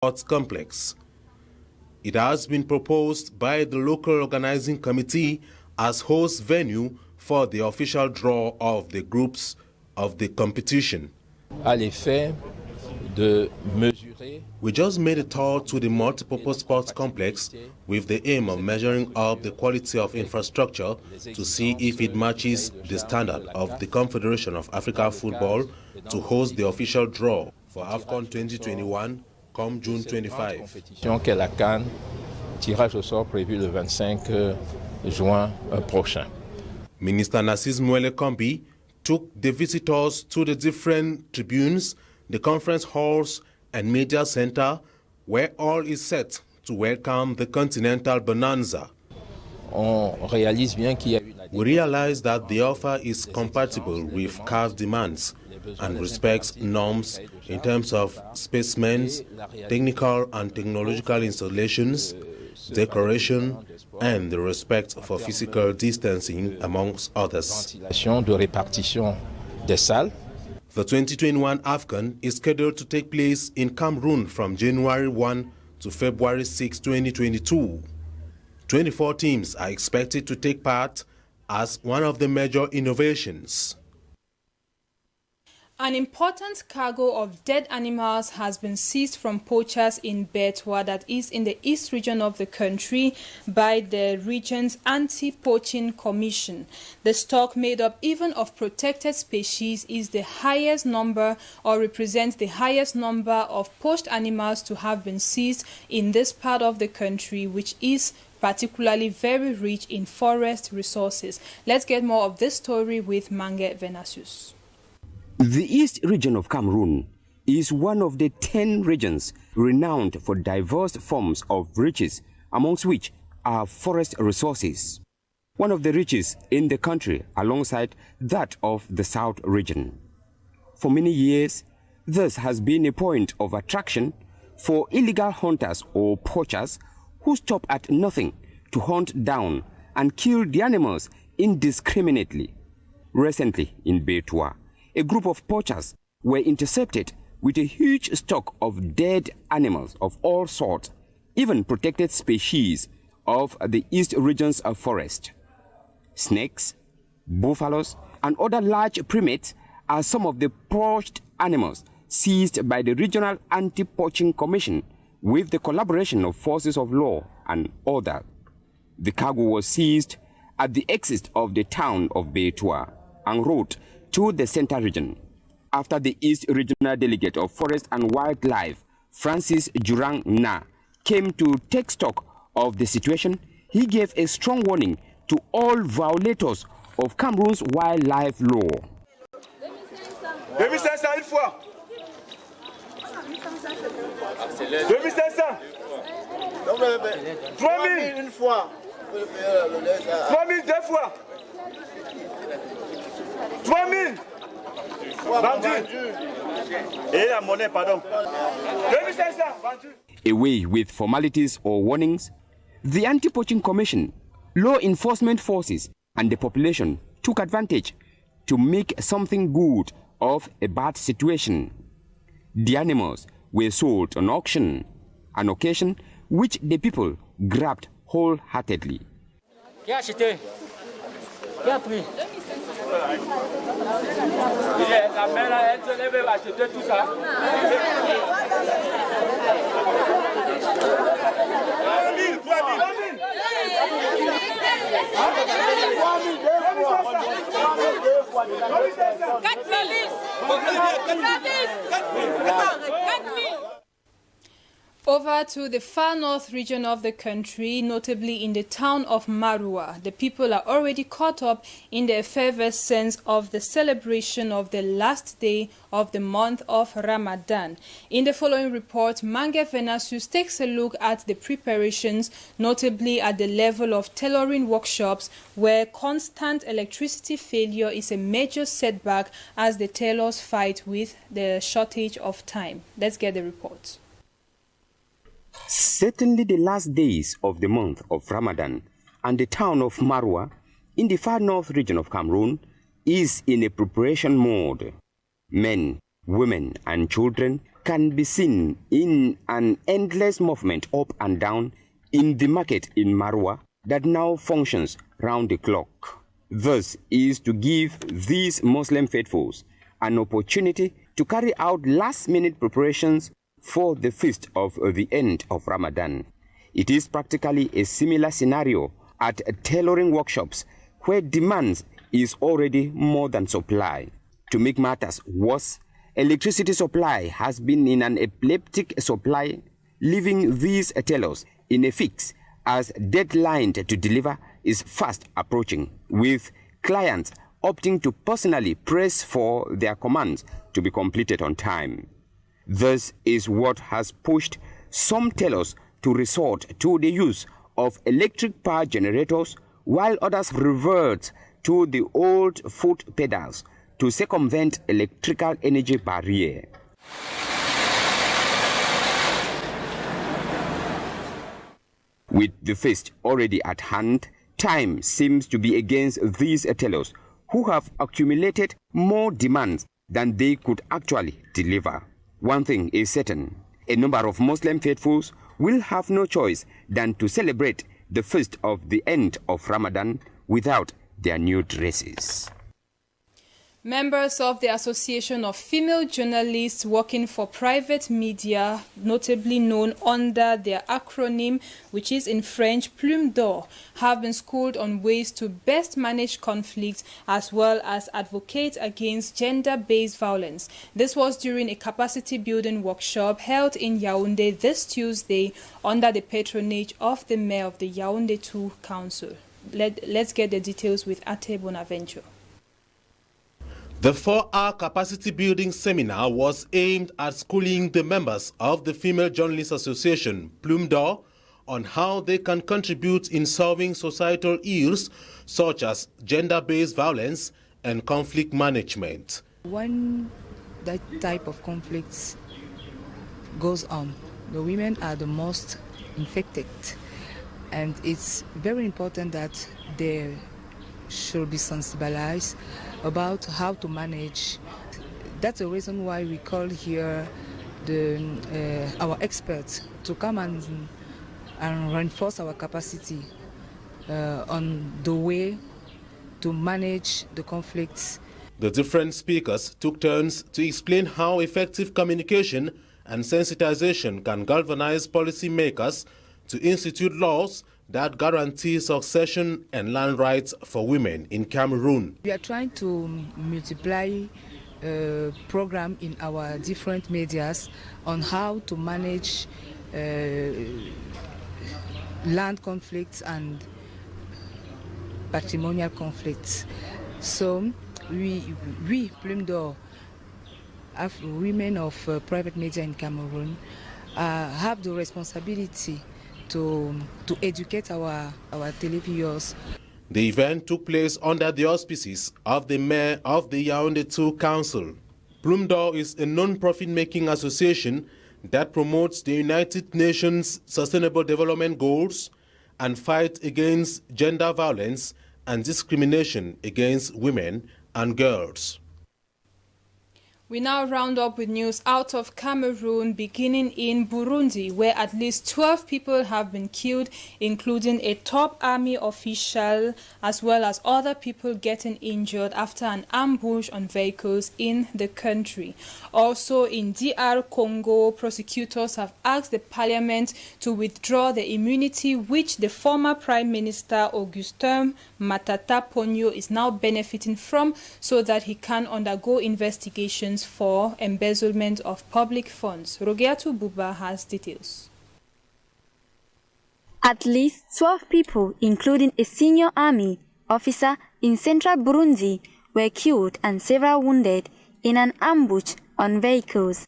Sports Complex. It has been proposed by the local organizing committee as host venue for the official draw of the groups of the competition. We just made a tour to the multipurpose sports complex with the aim of measuring up the quality of infrastructure to see if it matches the standard of the Confederation of African Football to host the official draw for AFCON 2021 come June 25. Tirage au sort prévu le 25 juin prochain. Minister Narcisse Mwele Kombi took the visitors to the different tribunes, the conference halls and media center, where all is set to welcome the continental bonanza. We realize that the offer is compatible with CAF demands and respects norms in terms of specimens, technical and technological installations, decoration, and the respect for physical distancing, amongst others. The 2021 AFCON is scheduled to take place in Cameroon from January 1 to February 6, 2022. 24 teams are expected to take part as one of the major innovations. An important cargo of dead animals has been seized from poachers in Betwa, that is in the east region of the country, by the region's anti-poaching commission. The stock, made up even of protected species, is the highest number, or represents the highest number of poached animals to have been seized in this part of the country, which is particularly very rich in forest resources. Let's get more of this story with Mange Venasius. The East region of Cameroon is one of the 10 regions renowned for diverse forms of riches, amongst which are forest resources. One of the richest in the country alongside that of the South region. For many years, this has been a point of attraction for illegal hunters or poachers who stop at nothing to hunt down and kill the animals indiscriminately. Recently in Betwa, a group of poachers were intercepted with a huge stock of dead animals of all sorts, even protected species of the East region's forest. Snakes, buffaloes, and other large primates are some of the poached animals seized by the Regional Anti-Poaching Commission with the collaboration of forces of law and order. The cargo was seized at the exit of the town of Betwa en route to the Center region. After the East Regional Delegate of Forest and Wildlife, Francis Jurang Na, came to take stock of the situation, he gave a strong warning to all violators of Cameroon's wildlife law. 2500 une fois. 2500. 3000 une fois. 3000 deux fois. 3000. Vendu. Et la monnaie, pardon. 2500. Vendu. Away with formalities or warnings, the Anti-Poaching Commission, law enforcement forces, and the population took advantage to make something good of a bad situation. The animals were sold on auction, an occasion which the people grabbed wholeheartedly. Qui a acheté? Qui a pris? La mère là, elle se lève et va acheter tout ça. Over to the far north region of the country, notably in the town of Marua, the people are already caught up in the effervescence of the celebration of the last day of the month of Ramadan. In the following report, Mange Venasius takes a look at the preparations, notably at the level of tailoring workshops, where constant electricity failure is a major setback as the tailors fight with the shortage of time. Let's get the report. Certainly the last days of the month of Ramadan and the town of Marwa in the far north region of Cameroon is in a preparation mode. Men, women and children can be seen in an endless movement up and down in the market in Marwa that now functions round the clock. This is to give these Muslim faithfuls an opportunity to carry out last-minute preparations for the feast of the end of Ramadan. It is practically a similar scenario at tailoring workshops where demand is already more than supply. To make matters worse, electricity supply has been in an epileptic supply, leaving these tailors in a fix as deadline to deliver is fast approaching, with clients opting to personally press for their commands to be completed on time. This is what has pushed some tailors to resort to the use of electric power generators, while others revert to the old foot pedals to circumvent electrical energy barrier. With the feast already at hand, time seems to be against these tailors who have accumulated more demands than they could actually deliver. One thing is certain, a number of Muslim faithfuls will have no choice than to celebrate the feast of the end of Ramadan without their new dresses. Members of the Association of Female Journalists Working for Private Media, notably known under their acronym, which is in French Plume d'Or, have been schooled on ways to best manage conflicts as well as advocate against gender-based violence. This was during a capacity-building workshop held in Yaoundé this Tuesday under the patronage of the Mayor of the Yaoundé 2 Council. Let's get the details with Ate Bonaventure. The 4-hour capacity-building seminar was aimed at schooling the members of the Female Journalists Association, Plume d'Or, on how they can contribute in solving societal ills such as gender-based violence and conflict management. When that type of conflicts goes on, the women are the most infected, and it's very important that they should be sensibilized about how to manage. That's the reason why we call here our experts to come and reinforce our capacity on the way to manage the conflicts. The different speakers took turns to explain how effective communication and sensitization can galvanize policymakers to institute laws that guarantee succession and land rights for women in Cameroon. We are trying to multiply program in our different medias on how to manage land conflicts and patrimonial conflicts. So we Plume d'Or, women of private media in Cameroon, have the responsibility to educate our televiewers. The event took place under the auspices of the Mayor of the Yaoundé 2 Council. Plume d'Or is a non-profit making association that promotes the United Nations Sustainable Development Goals and fight against gender violence and discrimination against women and girls. We now round up with news out of Cameroon, beginning in Burundi, where at least 12 people have been killed, including a top army official, as well as other people getting injured after an ambush on vehicles in the country. Also in DR Congo, prosecutors have asked the parliament to withdraw the immunity which the former Prime Minister Augustin Matata Ponyo is now benefiting from, so that he can undergo investigations for embezzlement of public funds. Rogiatu Buba has details. At least 12 people, including a senior army officer in central Burundi, were killed and several wounded in an ambush on vehicles.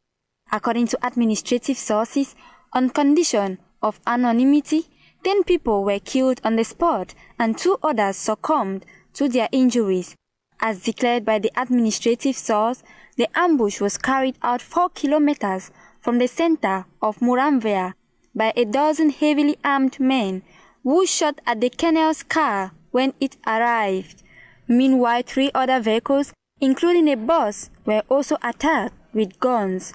According to administrative sources, on condition of anonymity, 10 people were killed on the spot and 2 others succumbed to their injuries. As declared by the administrative source, the ambush was carried out 4 kilometers from the center of Muramvya by a dozen heavily armed men who shot at the colonel's car when it arrived. Meanwhile, 3 other vehicles, including a bus, were also attacked with guns.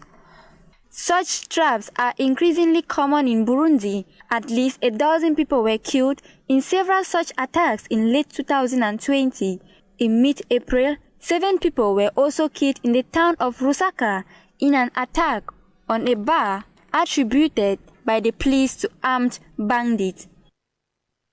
Such traps are increasingly common in Burundi. At least a dozen people were killed in several such attacks in late 2020. In mid-April, 7 people were also killed in the town of Rusaka in an attack on a bar attributed by the police to armed bandits.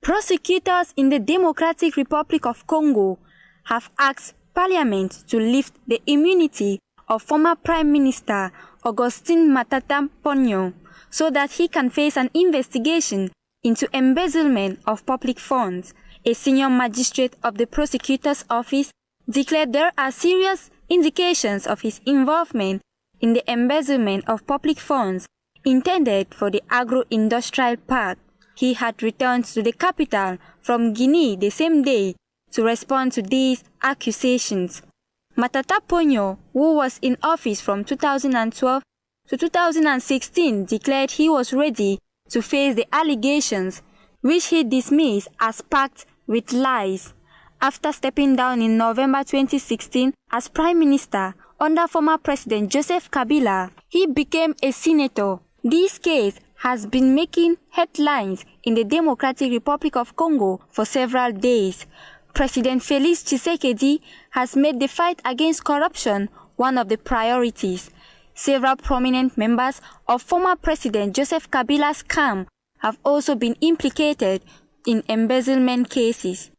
Prosecutors in the Democratic Republic of Congo have asked Parliament to lift the immunity of former Prime Minister Augustin Matata Ponyo so that he can face an investigation into embezzlement of public funds. A senior magistrate of the prosecutor's office declared there are serious indications of his involvement in the embezzlement of public funds intended for the agro-industrial park. He had returned to the capital from Guinea the same day to respond to these accusations. Matata Ponyo, who was in office from 2012 to 2016, declared he was ready to face the allegations, which he dismissed as packed with lies. After stepping down in November 2016 as Prime Minister under former President Joseph Kabila, he became a senator. This case has been making headlines in the Democratic Republic of Congo for several days. President Felix Tshisekedi has made the fight against corruption one of the priorities. Several prominent members of former President Joseph Kabila's camp have also been implicated in embezzlement cases.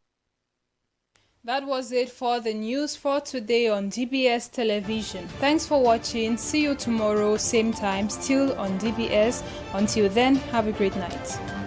That was it for the news for today on DBS Television. Thanks for watching. See you tomorrow, same time, still on DBS. Until then, have a great night.